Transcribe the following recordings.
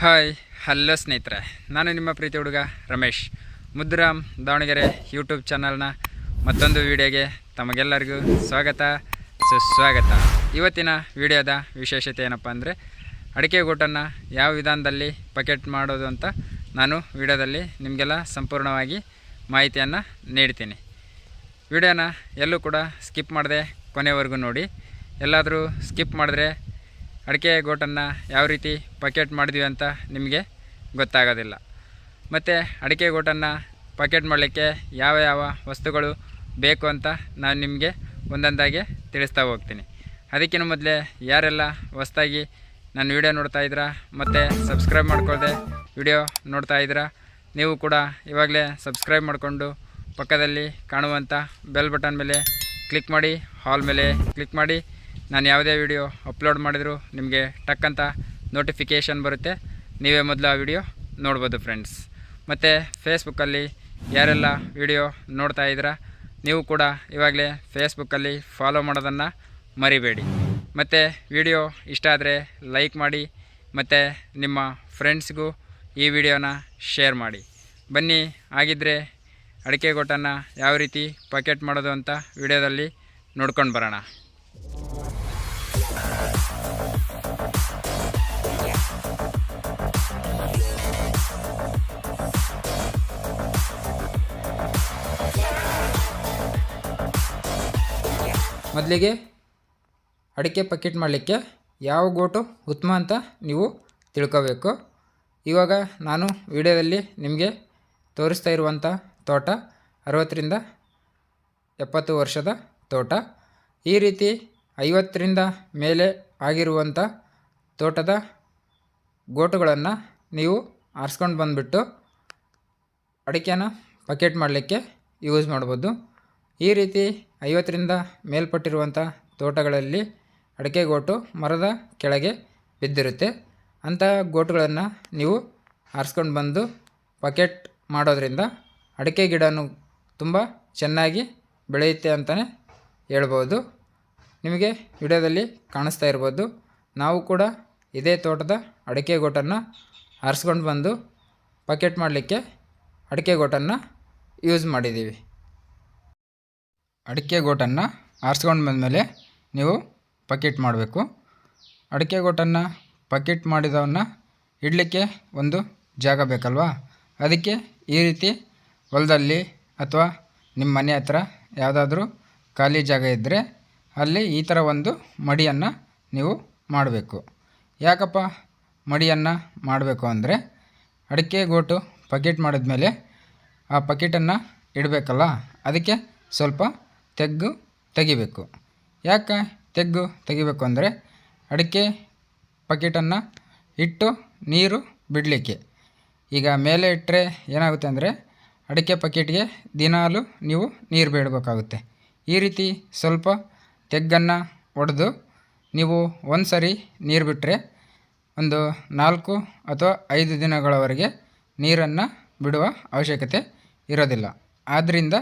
Hi hello ಸ್ನೇಹಿತರೆ, ನಾನು ನಿಮ್ಮ ಪ್ರೀತಿ ಹುಡುಗ ರಮೇಶ್ ಮುದ್ದುರಾಮ್ ದಾವಣಗೆರೆ ಯೂಟ್ಯೂಬ್ ಚಾನಲ್ನ ಮತ್ತೊಂದು ವಿಡಿಯೋಗೆ ತಮಗೆಲ್ಲರಿಗೂ ಸ್ವಾಗತ ಸುಸ್ವಾಗತ. ಇವತ್ತಿನ ವಿಡಿಯೋದ ವಿಶೇಷತೆ ಏನಪ್ಪ ಅಂದರೆ ಅಡಿಕೆ ಗೋಟನ್ನು ಯಾವ ವಿಧಾನದಲ್ಲಿ ಪಕೆಟ್ ಮಾಡೋದು ಅಂತ ನಾನು ವಿಡಿಯೋದಲ್ಲಿ ನಿಮಗೆಲ್ಲ ಸಂಪೂರ್ಣವಾಗಿ ಮಾಹಿತಿಯನ್ನು ನೀಡ್ತೀನಿ. ವಿಡಿಯೋನ ಎಲ್ಲೂ ಕೂಡ ಸ್ಕಿಪ್ ಮಾಡದೆ ಕೊನೆವರೆಗೂ ನೋಡಿ. ಎಲ್ಲಾದರೂ ಸ್ಕಿಪ್ ಮಾಡಿದ್ರೆ ಅಡಿಕೆ ಗೋಟನ್ನು ಯಾವ ರೀತಿ ಪಕೆಟ್ ಮಾಡಿದ್ವಿ ಅಂತ ನಿಮಗೆ ಗೊತ್ತಾಗೋದಿಲ್ಲ. ಮತ್ತು ಅಡಿಕೆ ಗೋಟನ್ನು ಪಕೆಟ್ ಮಾಡಲಿಕ್ಕೆ ಯಾವ ಯಾವ ವಸ್ತುಗಳು ಬೇಕು ಅಂತ ನಾನು ನಿಮಗೆ ಒಂದೊಂದಾಗಿ ತಿಳಿಸ್ತಾ ಹೋಗ್ತೀನಿ. ಅದಕ್ಕಿಂತ ಮೊದಲೇ ಯಾರೆಲ್ಲ ಹೊಸ್ದಾಗಿ ನನ್ನ ವಿಡಿಯೋ ನೋಡ್ತಾ ಇದ್ದೀರಾ ಮತ್ತು ಸಬ್ಸ್ಕ್ರೈಬ್ ಮಾಡ್ಕೊಳ್ಳದೆ ವಿಡಿಯೋ ನೋಡ್ತಾ ಇದ್ದೀರಾ, ನೀವು ಕೂಡ ಇವಾಗಲೇ ಸಬ್ಸ್ಕ್ರೈಬ್ ಮಾಡಿಕೊಂಡು ಪಕ್ಕದಲ್ಲಿ ಕಾಣುವಂಥ ಬೆಲ್ ಬಟನ್ ಮೇಲೆ ಕ್ಲಿಕ್ ಮಾಡಿ, ಹಾಲ್ ಮೇಲೆ ಕ್ಲಿಕ್ ಮಾಡಿ. ನಾನು ಯಾವುದೇ ವಿಡಿಯೋ ಅಪ್ಲೋಡ್ ಮಾಡಿದರೂ ನಿಮಗೆ ಟಕ್ಕಂತ ನೋಟಿಫಿಕೇಷನ್ ಬರುತ್ತೆ, ನೀವೇ ಮೊದಲು ಆ ವಿಡಿಯೋ ನೋಡ್ಬೋದು ಫ್ರೆಂಡ್ಸ್. ಮತ್ತು ಫೇಸ್ಬುಕ್ಕಲ್ಲಿ ಯಾರೆಲ್ಲ ವಿಡಿಯೋ ನೋಡ್ತಾ ಇದ್ದೀರಾ, ನೀವು ಕೂಡ ಇವಾಗಲೇ ಫೇಸ್ಬುಕ್ಕಲ್ಲಿ ಫಾಲೋ ಮಾಡೋದನ್ನು ಮರಿಬೇಡಿ. ಮತ್ತು ವಿಡಿಯೋ ಇಷ್ಟ ಆದರೆ ಲೈಕ್ ಮಾಡಿ ಮತ್ತು ನಿಮ್ಮ ಫ್ರೆಂಡ್ಸ್ಗೂ ಈ ವಿಡಿಯೋನ ಶೇರ್ ಮಾಡಿ. ಬನ್ನಿ, ಆಗಿದ್ದರೆ ಅಡಿಕೆ ಗೋಟನ್ನು ಯಾವ ರೀತಿ ಪಕೆಟ್ ಮಾಡೋದು ಅಂತ ವಿಡಿಯೋದಲ್ಲಿ ನೋಡ್ಕೊಂಡು ಬರೋಣ. ಮೊದಲಿಗೆ ಅಡಿಕೆ ಪಕೆಟ್ ಮಾಡಲಿಕ್ಕೆ ಯಾವ ಗೋಟು ಉತ್ತಮ ಅಂತ ನೀವು ತಿಳ್ಕೋಬೇಕು. ಇವಾಗ ನಾನು ವಿಡಿಯೋದಲ್ಲಿ ನಿಮಗೆ ತೋರಿಸ್ತಾ ಇರುವಂಥ ತೋಟ 60ರಿಂದ 70 ವರ್ಷದ ತೋಟ. ಈ ರೀತಿ 50ರಿಂದ ಮೇಲೆ ಆಗಿರುವಂಥ ತೋಟದ ಗೋಟುಗಳನ್ನು ನೀವು ಆರಿಸ್ಕೊಂಡು ಬಂದುಬಿಟ್ಟು ಅಡಿಕೆನ ಪಕೆಟ್ ಮಾಡಲಿಕ್ಕೆ ಯೂಸ್ ಮಾಡ್ಬೋದು. ಈ ರೀತಿ 50ರಿಂದ ಮೇಲ್ಪಟ್ಟಿರುವಂಥ ತೋಟಗಳಲ್ಲಿ ಅಡಿಕೆ ಗೋಟು ಮರದ ಕೆಳಗೆ ಬಿದ್ದಿರುತ್ತೆ. ಅಂಥ ಗೋಟುಗಳನ್ನು ನೀವು ಆರಿಸ್ಕೊಂಡು ಬಂದು ಪಕೆಟ್ ಮಾಡೋದ್ರಿಂದ ಅಡಿಕೆ ಗಿಡನೂ ತುಂಬ ಚೆನ್ನಾಗಿ ಬೆಳೆಯುತ್ತೆ ಅಂತಲೇ ಹೇಳ್ಬೋದು. ನಿಮಗೆ ವಿಡಿಯೋದಲ್ಲಿ ಕಾಣಿಸ್ತಾ ಇರ್ಬೋದು, ನಾವು ಕೂಡ ಇದೇ ತೋಟದ ಅಡಿಕೆ ಗೋಟನ್ನು ಆರಿಸ್ಕೊಂಡು ಬಂದು ಪಕೆಟ್ ಮಾಡಲಿಕ್ಕೆ ಅಡಿಕೆ ಗೋಟನ್ನು ಯೂಸ್ ಮಾಡಿದ್ದೀವಿ. ಅಡಿಕೆ ಗೋಟನ್ನು ಆರಿಸ್ಕೊಂಡು ಬಂದಮೇಲೆ ನೀವು ಪಕೆಟ್ ಮಾಡಬೇಕು. ಅಡಿಕೆ ಗೋಟನ್ನು ಪಕೆಟ್ ಮಾಡಿದವನ್ನ ಇಡಲಿಕ್ಕೆ ಒಂದು ಜಾಗ ಬೇಕಲ್ವಾ, ಅದಕ್ಕೆ ಈ ರೀತಿ ಹೊಲದಲ್ಲಿ ಅಥವಾ ನಿಮ್ಮ ಮನೆ ಹತ್ರ ಯಾವುದಾದ್ರೂ ಖಾಲಿ ಜಾಗ ಇದ್ದರೆ ಅಲ್ಲಿ ಈ ಥರ ಒಂದು ಮಡಿಯನ್ನು ನೀವು ಮಾಡಬೇಕು. ಯಾಕಪ್ಪ ಮಡಿಯನ್ನು ಮಾಡಬೇಕು ಅಂದರೆ, ಅಡಿಕೆ ಗೋಟು ಪಕೆಟ್ ಮಾಡಿದ್ಮೇಲೆ ಆ ಪಕೆಟನ್ನು ಇಡಬೇಕಲ್ಲ, ಅದಕ್ಕೆ ಸ್ವಲ್ಪ ತೆಗ್ಗು ತೆಗಿಬೇಕು. ಯಾಕೆ ತೆಗ್ಗು ತೆಗಿಬೇಕು ಅಂದರೆ, ಅಡಿಕೆ ಪಕೆಟನ್ನು ಇಟ್ಟು ನೀರು ಬಿಡಲಿಕ್ಕೆ. ಈಗ ಮೇಲೆ ಇಟ್ಟರೆ ಏನಾಗುತ್ತೆ ಅಂದರೆ, ಅಡಿಕೆ ಪಕೆಟ್ಗೆ ದಿನಾಲು ನೀವು ನೀರು ಬಿಡಬೇಕಾಗುತ್ತೆ. ಈ ರೀತಿ ಸ್ವಲ್ಪ ತೆಗ್ಗನ್ನು ಒಡೆದು ನೀವು ಒಂದು ಸರಿ ನೀರು ಬಿಟ್ಟರೆ ಒಂದು 4 ಅಥವಾ 5 ದಿನಗಳವರೆಗೆ ನೀರನ್ನು ಬಿಡುವ ಅವಶ್ಯಕತೆ ಇರೋದಿಲ್ಲ. ಆದ್ದರಿಂದ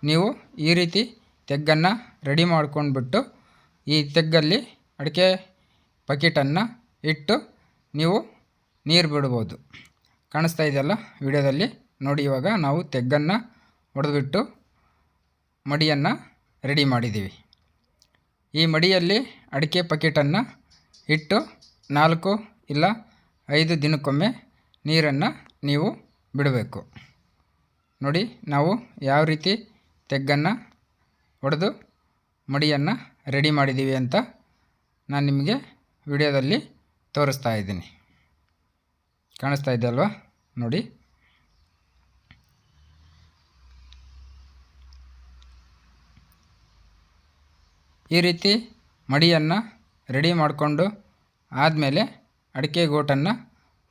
ನೀವು ಈ ರೀತಿ ತೆಗ್ಗನ್ನು ರೆಡಿ ಮಾಡ್ಕೊಂಡ್ಬಿಟ್ಟು ಈ ತೆಗ್ಗಲ್ಲಿ ಅಡಿಕೆ ಪಕೆಟನ್ನು ಇಟ್ಟು ನೀವು ನೀರು ಬಿಡ್ಬೋದು. ಕಾಣಿಸ್ತಾ ಇದೆಯಲ್ಲ ವಿಡಿಯೋದಲ್ಲಿ ನೋಡಿ. ಇವಾಗ ನಾವು ತೆಗ್ಗನ್ನು ಹೊಡೆದ್ಬಿಟ್ಟು ಮಡಿಯನ್ನು ರೆಡಿ ಮಾಡಿದ್ದೀವಿ. ಈ ಮಡಿಯಲ್ಲಿ ಅಡಿಕೆ ಪಕೆಟನ್ನು ಇಟ್ಟು 4 ಇಲ್ಲ 5 ದಿನಕ್ಕೊಮ್ಮೆ ನೀರನ್ನು ನೀವು ಬಿಡಬೇಕು. ನೋಡಿ, ನಾವು ಯಾವ ರೀತಿ ತೆಗ್ಗನ್ನು ಹೊಡೆದು ಮಡಿಯನ್ನು ರೆಡಿ ಮಾಡಿದ್ದೀವಿ ಅಂತ ನಾನು ನಿಮಗೆ ವಿಡಿಯೋದಲ್ಲಿ ತೋರಿಸ್ತಾ ಇದ್ದೀನಿ. ಕಾಣಿಸ್ತಾ ಇದೆಯಲ್ವಾ ನೋಡಿ. ಈ ರೀತಿ ಮಡಿಯನ್ನು ರೆಡಿ ಮಾಡಿಕೊಂಡು ಆದಮೇಲೆ ಅಡಿಕೆ ಗೋಟನ್ನು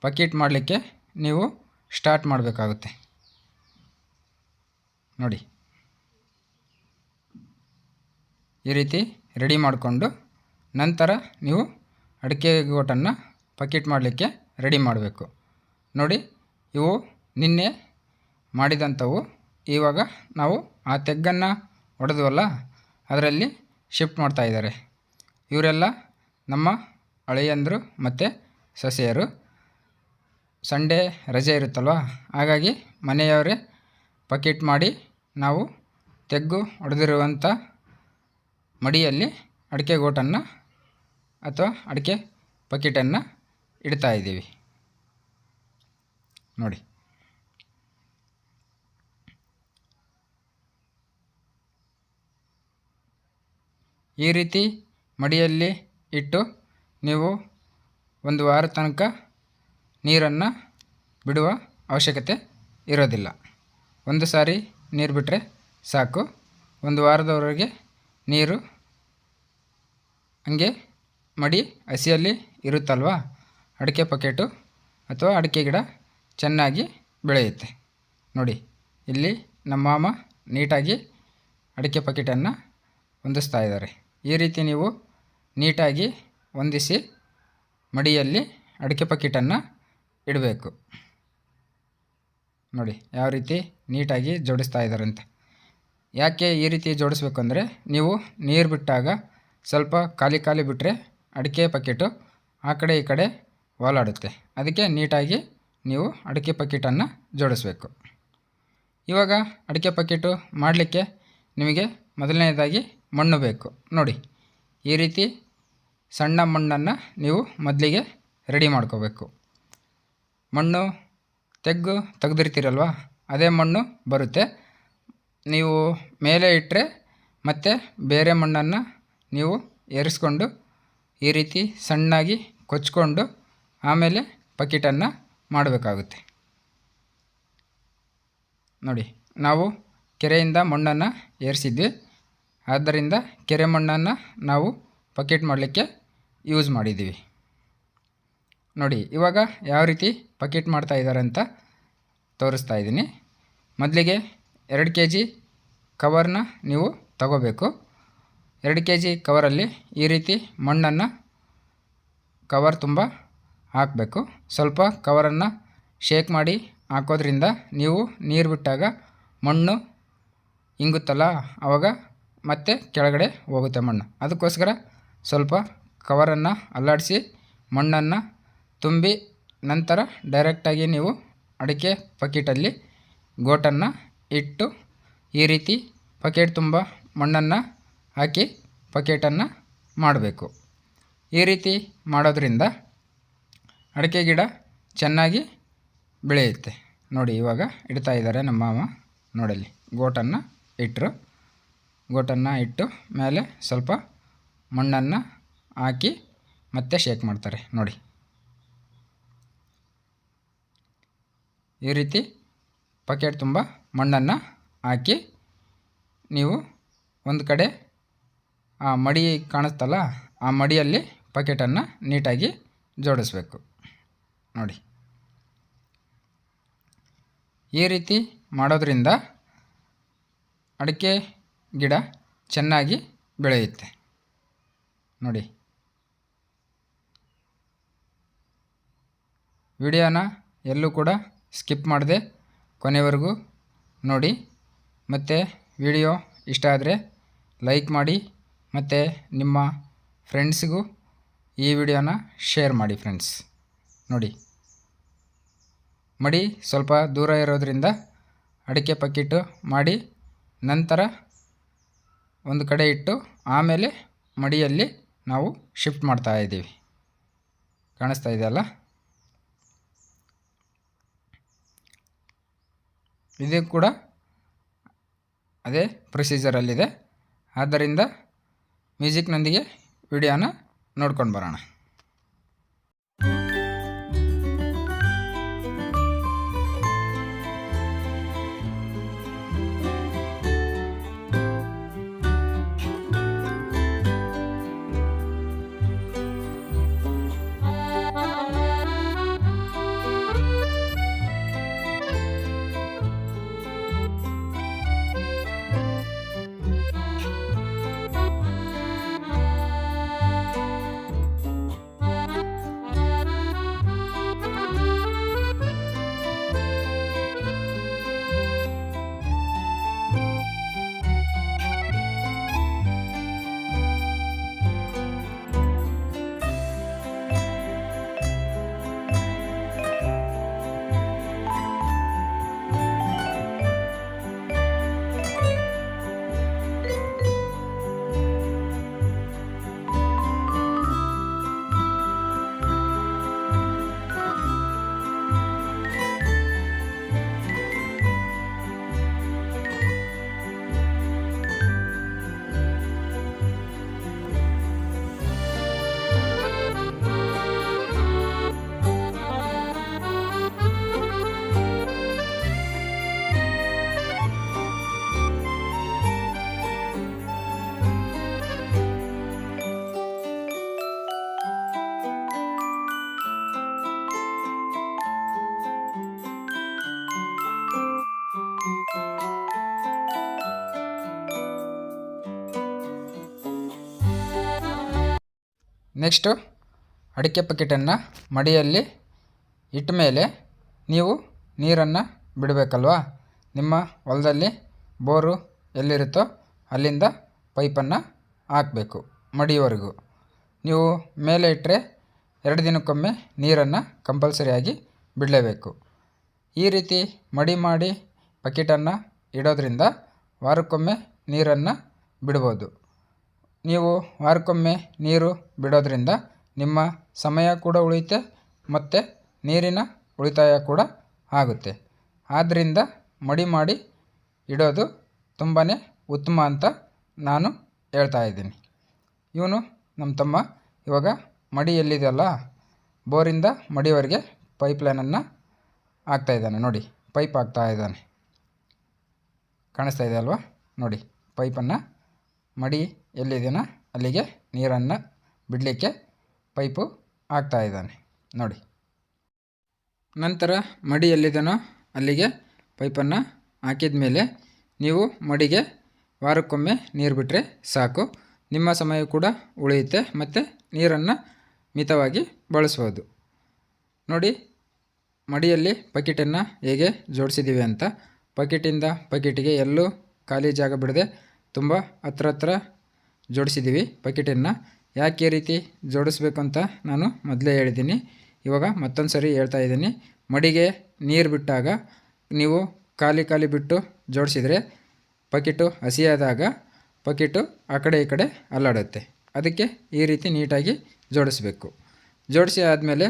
ಪಕೆಟ್ ಮಾಡಲಿಕ್ಕೆ ನೀವು ಸ್ಟಾರ್ಟ್ ಮಾಡಬೇಕಾಗುತ್ತೆ. ನೋಡಿ, ಈ ರೀತಿ ರೆಡಿ ಮಾಡಿಕೊಂಡು ನಂತರ ನೀವು ಅಡಿಕೆ ಗೋಟನ್ನು ಪಕೆಟ್ ಮಾಡಲಿಕ್ಕೆ ರೆಡಿ ಮಾಡಬೇಕು. ನೋಡಿ, ಇವು ನಿನ್ನೆ ಮಾಡಿದಂಥವು. ಇವಾಗ ನಾವು ಆ ತೆಗ್ಗನ್ನು ಹೊಡೆದ್ವಲ್ಲ, ಅದರಲ್ಲಿ ಶಿಫ್ಟ್ ಮಾಡ್ತಾಯಿದ್ದಾರೆ. ಇವರೆಲ್ಲ ನಮ್ಮ ಅಳಿಯಂದರು ಮತ್ತು ಸೊಸೆಯರು. ಸಂಡೇ ರಜೆ ಇರುತ್ತಲ್ವ, ಹಾಗಾಗಿ ಮನೆಯವರೇ ಪಕೆಟ್ ಮಾಡಿ ನಾವು ತೆಗ್ಗು ಹೊಡೆದಿರುವಂಥ ಮಡಿಯಲ್ಲಿ ಅಡಿಕೆ ಗೋಟನ್ನು ಅಥವಾ ಅಡಿಕೆ ಪಕೆಟನ್ನು ಇಡ್ತಾಯಿದ್ದೀವಿ ನೋಡಿ. ಈ ರೀತಿ ಮಡಿಯಲ್ಲಿ ಇಟ್ಟು ನೀವು ಒಂದು ವಾರ ತನಕ ನೀರನ್ನು ಬಿಡುವ ಅವಶ್ಯಕತೆ ಇರೋದಿಲ್ಲ. ಒಂದು ಸಾರಿ ನೀರು ಬಿಟ್ಟರೆ ಸಾಕು. ಒಂದು ವಾರದವರೆಗೆ ನೀರು ಹಂಗೆ ಮಡಿ ಹಸಿಯಲ್ಲಿ ಇರುತ್ತಲ್ವ, ಅಡಿಕೆ ಪಕೆಟು ಅಥವಾ ಅಡಿಕೆ ಗಿಡ ಚೆನ್ನಾಗಿ ಬೆಳೆಯುತ್ತೆ ನೋಡಿ. ಇಲ್ಲಿ ನಮ್ಮ ಮಾಮ ನೀಟಾಗಿ ಅಡಿಕೆ ಪಕೆಟನ್ನು ಹೊಂದಿಸ್ತಾ ಇದ್ದಾರೆ. ಈ ರೀತಿ ನೀವು ನೀಟಾಗಿ ಹೊಂದಿಸಿ ಮಡಿಯಲ್ಲಿ ಅಡಿಕೆ ಪಕೆಟನ್ನು ಇಡಬೇಕು ನೋಡಿ. ಯಾವ ರೀತಿ ನೀಟಾಗಿ ಜೋಡಿಸ್ತಾ ಇದ್ದಾರೆ ಅಂತ. ಯಾಕೆ ಈ ರೀತಿ ಜೋಡಿಸ್ಬೇಕು ಅಂದರೆ, ನೀವು ನೀರು ಬಿಟ್ಟಾಗ ಸ್ವಲ್ಪ ಖಾಲಿ ಖಾಲಿ ಬಿಟ್ಟರೆ ಅಡಿಕೆ ಪಕೆಟು ಆ ಕಡೆ ಈ ಕಡೆ ವಾಲಾಡುತ್ತೆ. ಅದಕ್ಕೆ ನೀಟಾಗಿ ನೀವು ಅಡಿಕೆ ಪಕೆಟನ್ನು ಜೋಡಿಸ್ಬೇಕು. ಇವಾಗ ಅಡಿಕೆ ಪಕೆಟು ಮಾಡಲಿಕ್ಕೆ ನಿಮಗೆ ಮೊದಲನೇದಾಗಿ ಮಣ್ಣು ಬೇಕು ನೋಡಿ. ಈ ರೀತಿ ಸಣ್ಣ ಮಣ್ಣನ್ನು ನೀವು ಮೊದಲಿಗೆ ರೆಡಿ ಮಾಡ್ಕೋಬೇಕು. ಮಣ್ಣು ತೆಗೆದಿರ್ತೀರಲ್ವ, ಅದೇ ಮಣ್ಣು ಬರುತ್ತೆ. ನೀವು ಮೇಲೆ ಇಟ್ಟರೆ ಮತ್ತೆ ಬೇರೆ ಮಣ್ಣನ್ನು ನೀವು ಏರಿಸ್ಕೊಂಡು ಈ ರೀತಿ ಸಣ್ಣಾಗಿ ಕೊಚ್ಕೊಂಡು ಆಮೇಲೆ ಪಕೆಟನ್ನು ಮಾಡಬೇಕಾಗುತ್ತೆ ನೋಡಿ. ನಾವು ಕೆರೆಯಿಂದ ಮಣ್ಣನ್ನು ಏರಿಸಿದ್ವಿ, ಆದ್ದರಿಂದ ಕೆರೆ ಮಣ್ಣನ್ನು ನಾವು ಪಕೆಟ್ ಮಾಡಲಿಕ್ಕೆ ಯೂಸ್ ಮಾಡಿದ್ದೀವಿ ನೋಡಿ. ಇವಾಗ ಯಾವ ರೀತಿ ಪಕೆಟ್ ಮಾಡ್ತಾ ಇದ್ದಾರೆ ಅಂತ ತೋರಿಸ್ತಾ ಇದ್ದೀನಿ. ಮೊದಲಿಗೆ 2 kg ಕವರ್ನ ನೀವು ತಗೋಬೇಕು. 2 kg ಕವರಲ್ಲಿ ಈ ರೀತಿ ಮಣ್ಣನ್ನು ಕವರ್ ತುಂಬ ಹಾಕಬೇಕು. ಸ್ವಲ್ಪ ಕವರನ್ನು ಶೇಕ್ ಮಾಡಿ ಹಾಕೋದ್ರಿಂದ ನೀವು ನೀರು ಬಿಟ್ಟಾಗ ಮಣ್ಣು ಇಂಗುತ್ತಲ್ಲ, ಆವಾಗ ಮತ್ತೆ ಕೆಳಗಡೆ ಹೋಗುತ್ತೆ ಮಣ್ಣು. ಅದಕ್ಕೋಸ್ಕರ ಸ್ವಲ್ಪ ಕವರನ್ನು ಅಲ್ಲಾಡಿಸಿ ಮಣ್ಣನ್ನು ತುಂಬಿ ನಂತರ ಡೈರೆಕ್ಟಾಗಿ ನೀವು ಅಡಿಕೆ ಪಕೆಟಲ್ಲಿ ಗೋಟನ್ನು ಇಟ್ಟು ಈ ರೀತಿ ಪಕೆಟ್ ತುಂಬ ಮಣ್ಣನ್ನು ಹಾಕಿ ಪಕೆಟನ್ನು ಮಾಡಬೇಕು. ಈ ರೀತಿ ಮಾಡೋದ್ರಿಂದ ಅಡಿಕೆ ಗಿಡ ಚೆನ್ನಾಗಿ ಬೆಳೆಯುತ್ತೆ ನೋಡಿ. ಇವಾಗ ಇಡ್ತಾ ಇದ್ದಾರೆ ನಮ್ಮ ಮಾವ ನೋಡಲ್ಲಿ. ಗೋಟನ್ನು ಇಟ್ಟು ಮೇಲೆ ಸ್ವಲ್ಪ ಮಣ್ಣನ್ನು ಹಾಕಿ ಮತ್ತೆ ಶೇಕ್ ಮಾಡ್ತಾರೆ ನೋಡಿ. ಈ ರೀತಿ ಪಕೆಟ್ ತುಂಬ ಮಣ್ಣನ್ನು ಹಾಕಿ ನೀವು ಒಂದು ಕಡೆ ಆ ಮಡಿ ಕಾಣಿಸ್ತಲ್ಲ, ಆ ಮಡಿಯಲ್ಲಿ ಪಕೆಟನ್ನು ನೀಟಾಗಿ ಜೋಡಿಸ್ಬೇಕು ನೋಡಿ. ಈ ರೀತಿ ಮಾಡೋದ್ರಿಂದ ಅಡಿಕೆ ಗಿಡ ಚೆನ್ನಾಗಿ ಬೆಳೆಯುತ್ತೆ ನೋಡಿ. ವಿಡಿಯೋನ ಎಲ್ಲೂ ಕೂಡ ಸ್ಕಿಪ್ ಮಾಡದೆ ಕೊನೆವರೆಗೂ ನೋಡಿ. ಮತ್ತು ವಿಡಿಯೋ ಇಷ್ಟ ಆದರೆ ಲೈಕ್ ಮಾಡಿ ಮತ್ತು ನಿಮ್ಮ ಫ್ರೆಂಡ್ಸ್ಗೂ ಈ ವಿಡಿಯೋನ ಶೇರ್ ಮಾಡಿ ಫ್ರೆಂಡ್ಸ್ ನೋಡಿ. ಮಡಿ ಸ್ವಲ್ಪ ದೂರ ಇರೋದ್ರಿಂದ ಅಡಿಕೆ ಪಕೆಟು ಮಾಡಿ ನಂತರ ಒಂದು ಕಡೆ ಇಟ್ಟು ಆಮೇಲೆ ಮಡಿಯಲ್ಲಿ ನಾವು ಶಿಫ್ಟ್ ಮಾಡ್ತಾ ಇದ್ದೀವಿ. ಕಾಣಿಸ್ತಾ ಇದೆಯಲ್ಲ, ಇದು ಕೂಡ ಅದೇ ಪ್ರೊಸೀಜರಲ್ಲಿದೆ. ಆದ್ದರಿಂದ ಮ್ಯೂಸಿಕ್ನೊಂದಿಗೆ ವಿಡಿಯೋನ ನೋಡ್ಕೊಂಡು ಬರೋಣ. ನೆಕ್ಸ್ಟು ಅಡಿಕೆ ಪಕೆಟನ್ನು ಮಡಿಯಲ್ಲಿ ಇಟ್ಟ ಮೇಲೆ ನೀವು ನೀರನ್ನು ಬಿಡಬೇಕಲ್ವಾ. ನಿಮ್ಮ ಹೊಲದಲ್ಲಿ ಬೋರು ಎಲ್ಲಿರುತ್ತೋ ಅಲ್ಲಿಂದ ಪೈಪನ್ನು ಹಾಕಬೇಕು ಮಡಿಯವರೆಗೂ. ನೀವು ಮೇಲೆ ಇಟ್ಟರೆ 2 ದಿನಕ್ಕೊಮ್ಮೆ ನೀರನ್ನು ಕಂಪಲ್ಸರಿಯಾಗಿ ಬಿಡಲೇಬೇಕು. ಈ ರೀತಿ ಮಡಿ ಮಾಡಿ ಬಕೆಟನ್ನು ಇಡೋದ್ರಿಂದ ವಾರಕ್ಕೊಮ್ಮೆ ನೀರನ್ನು ಬಿಡ್ಬೋದು. ನೀವು ವಾರಕ್ಕೊಮ್ಮೆ ನೀರು ಬಿಡೋದ್ರಿಂದ ನಿಮ್ಮ ಸಮಯ ಕೂಡ ಉಳಿಯುತ್ತೆ ಮತ್ತು ನೀರಿನ ಉಳಿತಾಯ ಕೂಡ ಆಗುತ್ತೆ. ಆದ್ದರಿಂದ ಮಡಿ ಮಾಡಿ ಇಡೋದು ತುಂಬಾ ಉತ್ತಮ ಅಂತ ನಾನು ಹೇಳ್ತಾ ಇದ್ದೀನಿ. ಇವನು ನಮ್ಮ ತಮ್ಮ ಇವಾಗ ಮಡಿ ಎಲ್ಲಿದೆಯಲ್ಲ ಬೋರಿಂದ ಮಡಿವರೆಗೆ ಪೈಪ್ಲೈನನ್ನು ಹಾಕ್ತಾಯಿದ್ದಾನೆ. ನೋಡಿ, ಪೈಪ್ ಹಾಕ್ತಾ ಇದ್ದಾನೆ, ಕಾಣಿಸ್ತಾ ಇದೆ ಅಲ್ವಾ. ನೋಡಿ, ಪೈಪನ್ನು ಮಡಿ ಎಲ್ಲಿದೆಯೋ ಅಲ್ಲಿಗೆ ನೀರನ್ನು ಬಿಡಲಿಕ್ಕೆ ಪೈಪು ಹಾಕ್ತಾ ಇದ್ದಾನೆ ನೋಡಿ. ನಂತರ ಮಡಿ ಎಲ್ಲಿದೆಯೋ ಅಲ್ಲಿಗೆ ಪೈಪನ್ನು ಹಾಕಿದ ಮೇಲೆ ನೀವು ಮಡಿಗೆ ವಾರಕ್ಕೊಮ್ಮೆ ನೀರು ಬಿಟ್ಟರೆ ಸಾಕು. ನಿಮ್ಮ ಸಮಯ ಕೂಡ ಉಳಿಯುತ್ತೆ ಮತ್ತು ನೀರನ್ನು ಮಿತವಾಗಿ ಬಳಸ್ಬೋದು. ನೋಡಿ, ಮಡಿಯಲ್ಲಿ ಬಕೆಟನ್ನು ಹೇಗೆ ಜೋಡಿಸಿದ್ದೀವಿ ಅಂತ. ಬಕೆಟಿಂದ ಬಕೆಟಿಗೆ ಎಲ್ಲೂ ಖಾಲಿ ಜಾಗ ಬಿಡದೆ ತುಂಬ ಹತ್ರ ಜೋಡಿಸಿದ್ದೀವಿ ಬಕೆಟನ್ನು. ಯಾಕೆ ಈ ರೀತಿ ಜೋಡಿಸ್ಬೇಕು ಅಂತ ನಾನು ಮೊದಲೇ ಹೇಳಿದ್ದೀನಿ. ಇವಾಗ ಮತ್ತೊಂದು ಸರಿ ಹೇಳ್ತಾ ಇದ್ದೀನಿ. ಮಡಿಗೆ ನೀರು ಬಿಟ್ಟಾಗ ನೀವು ಖಾಲಿ ಬಿಟ್ಟು ಜೋಡಿಸಿದರೆ ಬಕೆಟು ಹಸಿಯಾದಾಗ ಬಕೆಟು ಆ ಕಡೆ ಈ ಕಡೆ ಅಲ್ಲಾಡುತ್ತೆ. ಅದಕ್ಕೆ ಈ ರೀತಿ ನೀಟಾಗಿ ಜೋಡಿಸ್ಬೇಕು. ಜೋಡಿಸಿ ಆದಮೇಲೆ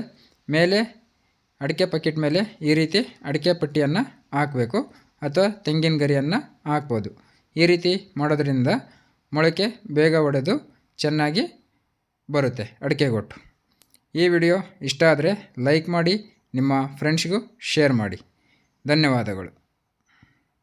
ಮೇಲೆ ಅಡಿಕೆ ಬಕೆಟ್ ಮೇಲೆ ಈ ರೀತಿ ಅಡಿಕೆ ಪಟ್ಟಿಯನ್ನು ಹಾಕಬೇಕು ಅಥವಾ ತೆಂಗಿನ ಗರಿಯನ್ನು ಹಾಕ್ಬೋದು. ಈ ರೀತಿ ಮಾಡೋದ್ರಿಂದ ಮೊಳಕೆ ಬೇಗ ಒಡೆದು ಚೆನ್ನಾಗಿ ಬರುತ್ತೆ ಅಡಿಕೆ ಗೊಟ್ಟು. ಈ ವಿಡಿಯೋ ಇಷ್ಟ ಆದರೆ ಲೈಕ್ ಮಾಡಿ, ನಿಮ್ಮ ಫ್ರೆಂಡ್ಸ್ಗೂ ಶೇರ್ ಮಾಡಿ. ಧನ್ಯವಾದಗಳು.